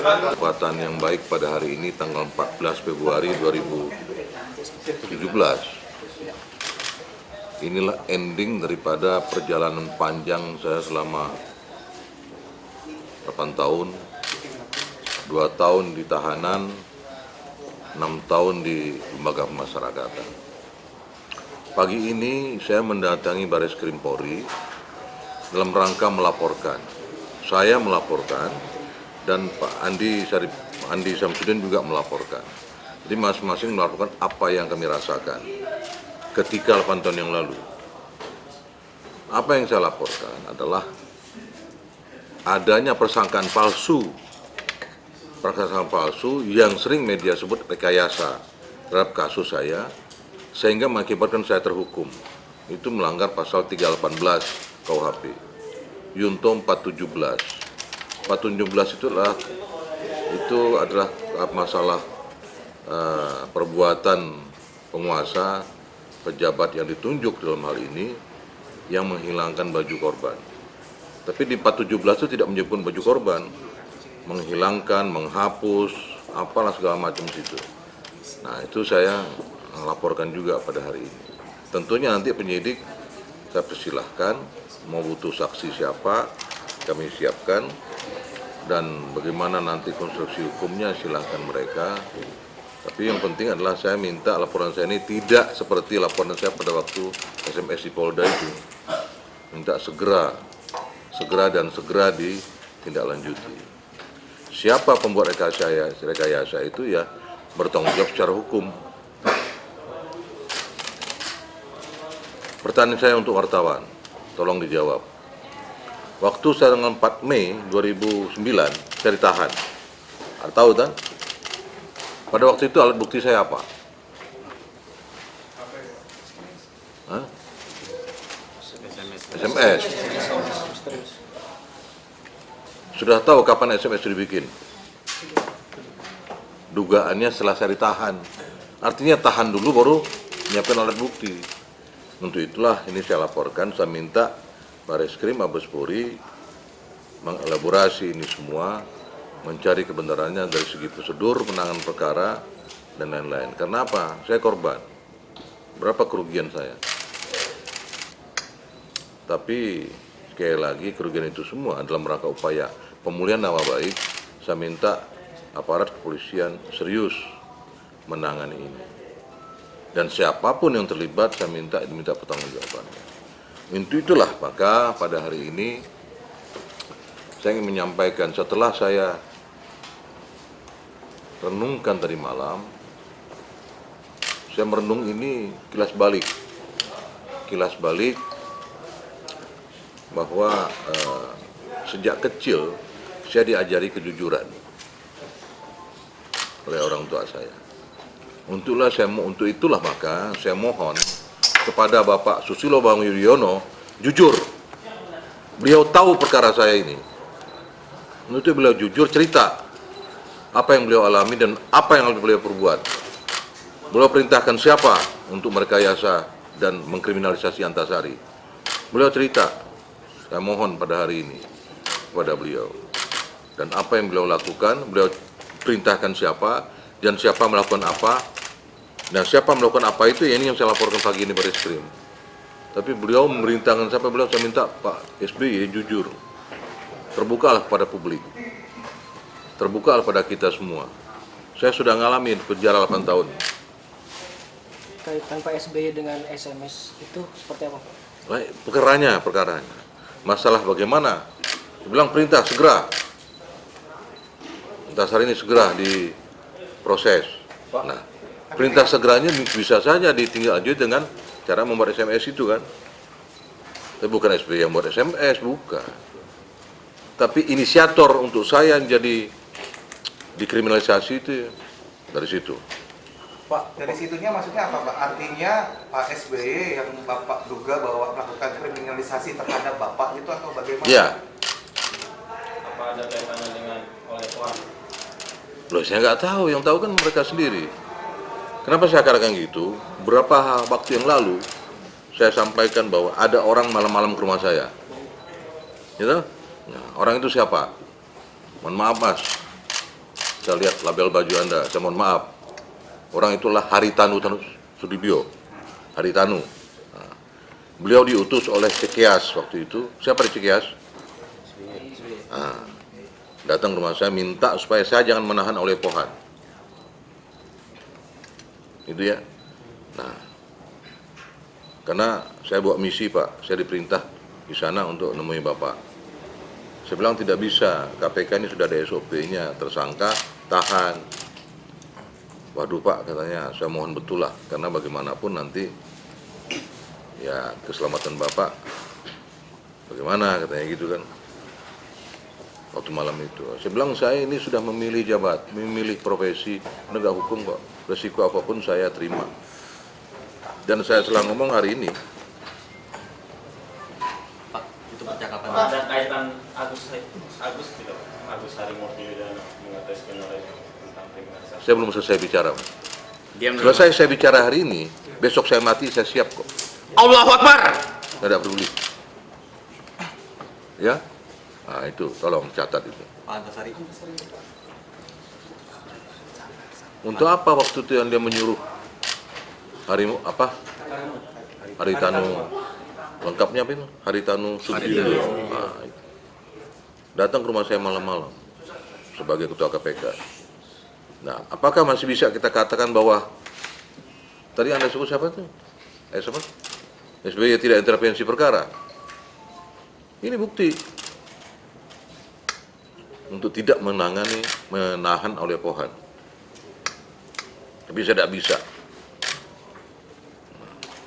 Kesempatan yang baik pada hari ini tanggal 14 Februari 2017. Inilah ending daripada perjalanan panjang saya selama 8 tahun, 2 tahun di tahanan, 6 tahun di lembaga pemasyarakatan. Pagi ini saya mendatangi Baris Krim Polri dalam rangka melaporkan. Saya melaporkan dan Pak Andi Samsudin juga melaporkan. Jadi masing-masing melaporkan apa yang kami rasakan ketika 8 tahun yang lalu. Apa yang saya laporkan adalah adanya persangkaan palsu yang sering media sebut rekayasa terhadap kasus saya, sehingga mengakibatkan saya terhukum. Itu melanggar pasal 318 KUHP, Yunto 417. 417 itu adalah masalah perbuatan penguasa, pejabat yang ditunjuk dalam hal ini yang menghilangkan baju korban. Tapi di 417 itu tidak menyebut baju korban, menghilangkan, menghapus, apalah segala macam situ. Nah, itu saya laporkan juga pada hari ini. Tentunya nanti penyidik saya persilahkan, mau butuh saksi siapa, kami siapkan, dan bagaimana nanti konstruksi hukumnya silahkan mereka. Tapi yang penting adalah saya minta laporan saya ini tidak seperti laporan saya pada waktu SMS di Polda itu. Minta segera ditindaklanjuti. Siapa pembuat rekayasa itu ya bertanggung jawab secara hukum. Pertanyaan saya untuk wartawan, tolong dijawab. Waktu saya tanggal 4 Mei 2009 saya ditahan. Anda tahu kan? Pada waktu itu alat bukti saya apa? Hah? SMS. Sudah tahu kapan SMS itu dibikin? Dugaannya setelah saya ditahan. Artinya tahan dulu baru menyiapkan alat bukti. Untuk itulah ini saya laporkan, saya minta Baris Krim Mabes Polri mengelaborasi ini semua, mencari kebenarannya dari segi prosedur penanganan perkara dan lain-lain. Karena apa? Saya korban. Berapa kerugian saya? Tapi sekali lagi kerugian itu semua dalam rangka upaya pemulihan nama baik. Saya minta aparat kepolisian serius menangani ini. Dan siapapun yang terlibat saya minta pertanggungjawabannya. Untuk itulah maka pada hari ini saya ingin menyampaikan, setelah saya renungkan tadi malam, saya merenung ini kilas balik bahwa sejak kecil saya diajari kejujuran oleh orang tua saya. Untuk itulah maka saya mohon kepada Bapak Susilo Bambang Yudhoyono jujur. Beliau tahu perkara saya ini. Untuk itu beliau jujur cerita apa yang beliau alami dan apa yang beliau perbuat. Beliau perintahkan siapa untuk merekayasa dan mengkriminalisasi Antasari. Beliau cerita. Saya mohon pada hari ini kepada beliau. Dan apa yang beliau lakukan, beliau perintahkan siapa dan siapa melakukan apa. Dan siapa melakukan apa itu, ya ini yang saya laporkan pagi ini Baris Krim. Tapi beliau memerintahkan siapa, saya minta Pak SBY jujur. Terbukalah kepada publik. Terbukalah pada kita semua. Saya sudah ngalamin penjara 8 tahun. Kaitan Pak SBY dengan SMS itu seperti apa, Pak? Baik, perkaranya. Masalah bagaimana? Dia bilang perintah segera. Antasari ini segera diproses. Nah, perintah segeranya bisa saja ditindaklanjuti dengan cara membuat SMS itu kan. Tapi bukan SBY yang membuat SMS, bukan. Tapi inisiator untuk saya yang jadi dikriminalisasi itu dari situ. Pak, dari situnya maksudnya apa, Pak? Artinya Pak SBY yang Bapak duga bahwa melakukan kriminalisasi terhadap Bapak itu atau bagaimana? Iya. Apa ada kaitannya dengan oleh Tuhan? Loh, saya nggak tahu, yang tahu kan mereka sendiri. Kenapa saya katakan gitu? Berapa waktu yang lalu saya sampaikan bahwa ada orang malam-malam ke rumah saya. Gitu? Nah, orang itu siapa? Mohon maaf Mas, Saya lihat label baju Anda, saya mohon maaf. Orang itulah Haritanu Sudibyo. Haritanu. Nah, beliau diutus oleh Cekias waktu itu. Siapa di Cekias? Nah, datang ke rumah saya minta supaya saya jangan menahan oleh Pohan. Itu ya. Nah, karena saya bawa misi Pak, saya diperintah di sana untuk nemui Bapak. Saya bilang tidak bisa, KPK ini sudah ada SOP-nya, tersangka, tahan. Waduh Pak, katanya, saya mohon betul lah, karena bagaimanapun nanti ya keselamatan Bapak, bagaimana katanya gitu kan. Waktu malam itu, saya bilang saya ini sudah memilih memilih profesi penegak hukum kok, resiko apapun saya terima. Dan saya selalu ngomong hari ini, Pak, itu percakapan. Ada kaitan Agus tidak? Agus Harimurti Yudhoyono mengatas generasi tentang kriminalisasi. saya belum selesai bicara. Diam dulu. Selesai saya bicara hari ini, besok saya mati, saya siap kok. Allahu Akbar. Tidak peduli. Ya, nah itu tolong catat itu. Pak Antasari. Untuk apa waktu itu yang dia menyuruh Haritanu, lengkapnya apa itu? Haritanu Sudibyo. Nah, itu. Datang ke rumah saya malam-malam sebagai ketua KPK. Nah, apakah masih bisa kita katakan bahwa tadi Anda sebut siapa tuh? Siapa? SBY tidak intervensi perkara. Ini bukti untuk tidak menahan oleh Pohan. Tapi saya tidak bisa.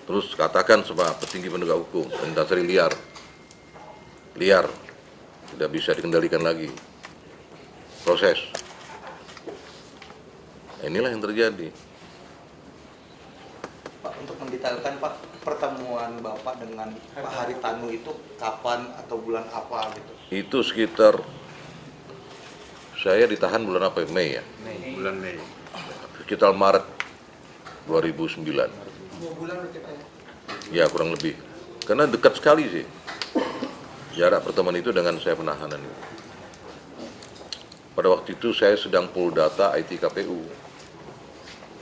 Terus katakan sama petinggi penegak hukum, Antasari liar, tidak bisa dikendalikan lagi. Proses. Inilah yang terjadi. Pak, untuk mendetailkan Pak, pertemuan Bapak dengan Pak Haritanu itu kapan atau bulan apa gitu? Itu sekitar, saya ditahan bulan apa ya? Mei ya? Bulan Mei. Sekitar Maret 2009. 2 bulan berarti Pak ya? Ya kurang lebih. Karena dekat sekali sih jarak pertemuan itu dengan saya penahanan itu. Pada waktu itu saya sedang pull data IT KPU.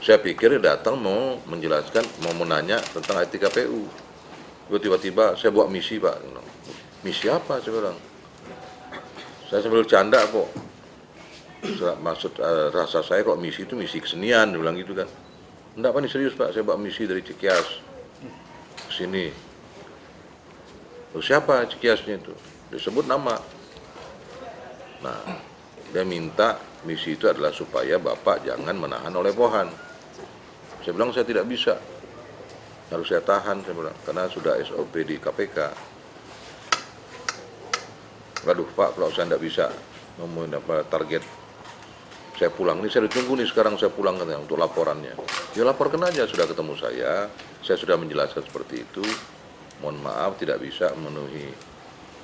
Saya pikir dia datang mau menjelaskan, mau menanya tentang IT KPU. Tiba-tiba saya buat misi Pak. Misi apa saya bilang? Saya sambil canda kok. Maksud rasa saya kok misi itu misi kesenian, dia bilang gitu kan. Enggak Pak, ini serius Pak, saya bawa misi dari Cekias ke sini. Loh, siapa Cekiasnya itu? Disebut nama. Nah, dia minta misi itu adalah supaya Bapak jangan menahan oleh Pohan. Saya bilang saya tidak bisa. Harus saya tahan, saya bilang, karena sudah SOP di KPK. Waduh Pak, kalau saya tidak bisa ngomongin apa target, saya pulang. Ini saya ditunggu nih sekarang, saya pulang katanya untuk laporannya. Ya laporkan aja, sudah ketemu saya sudah menjelaskan seperti itu. Mohon maaf tidak bisa memenuhi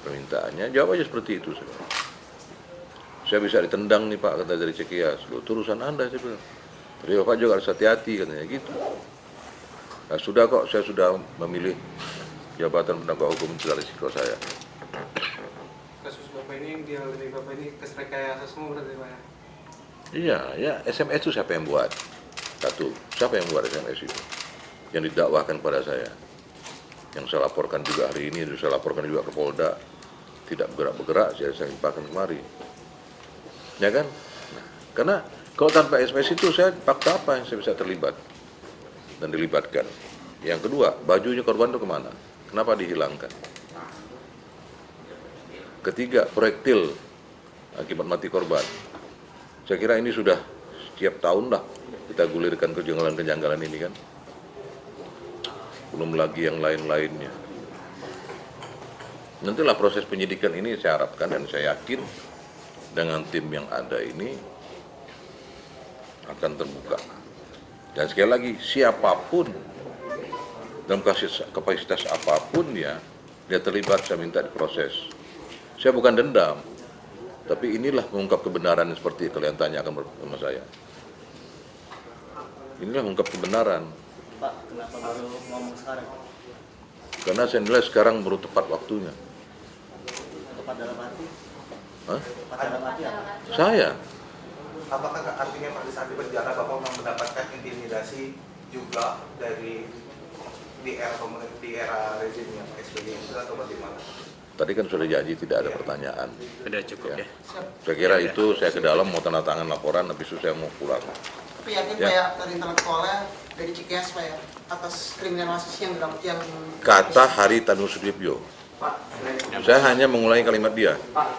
permintaannya. Jawab aja seperti itu. Saya bisa ditendang nih Pak, kata dari Cekias. Loh, itu urusan Anda, saya bilang. Tapi Bapak juga harus hati-hati katanya gitu. Nah, sudah kok, saya sudah memilih jabatan penegak hukum itu risiko saya. Kasus Bapak ini yang dia dari Bapak ini rekayasa semua berarti Pak ya? Iya, ya SMS itu siapa yang buat? Satu, siapa yang buat SMS itu? Yang didakwahkan pada saya. Yang saya laporkan juga hari ini, saya laporkan juga ke Polda. Tidak bergerak-bergerak, saya limpahkan kemari. Ya kan? Nah, karena kalau tanpa SMS itu saya fakta apa yang saya bisa terlibat dan dilibatkan. Yang kedua, bajunya korban itu kemana? Kenapa dihilangkan? Ketiga, proyektil akibat mati korban. Saya kira ini sudah setiap tahun lah kita gulirkan kejanggalan-kejanggalan ini kan. Belum lagi yang lain-lainnya. Nantilah proses penyidikan ini saya harapkan dan saya yakin dengan tim yang ada ini akan terbuka. Dan sekali lagi, siapapun dalam kapasitas apapun dia terlibat, saya minta diproses. Saya bukan dendam, tapi inilah mengungkap kebenaran seperti kalian tanyakan sama saya. Inilah mengungkap kebenaran. Pak, kenapa baru ngomong sekarang? Karena saya nilai sekarang baru tepat waktunya. Tepat dalam arti? Hah? Tepat dalam arti apa? Saya. apakah artinya pada saat di penjara Bapak memang mendapatkan intimidasi juga dari di era rezimnya Pak SBY itu atau bagaimana? Tadi kan sudah janji tidak ada pertanyaan. Udah cukup ya. Saya kira itu saya ke dalam mau tanda tangan laporan, habis itu saya mau pulang. Tapi yakin Ya. Pak ya, aktor intelektualnya dari Cikeas Pak ya, atas kriminalisasi yang Kata Hari Tanu Sudibyo. Pak, Saya hanya mengulangi kalimat dia. Pak,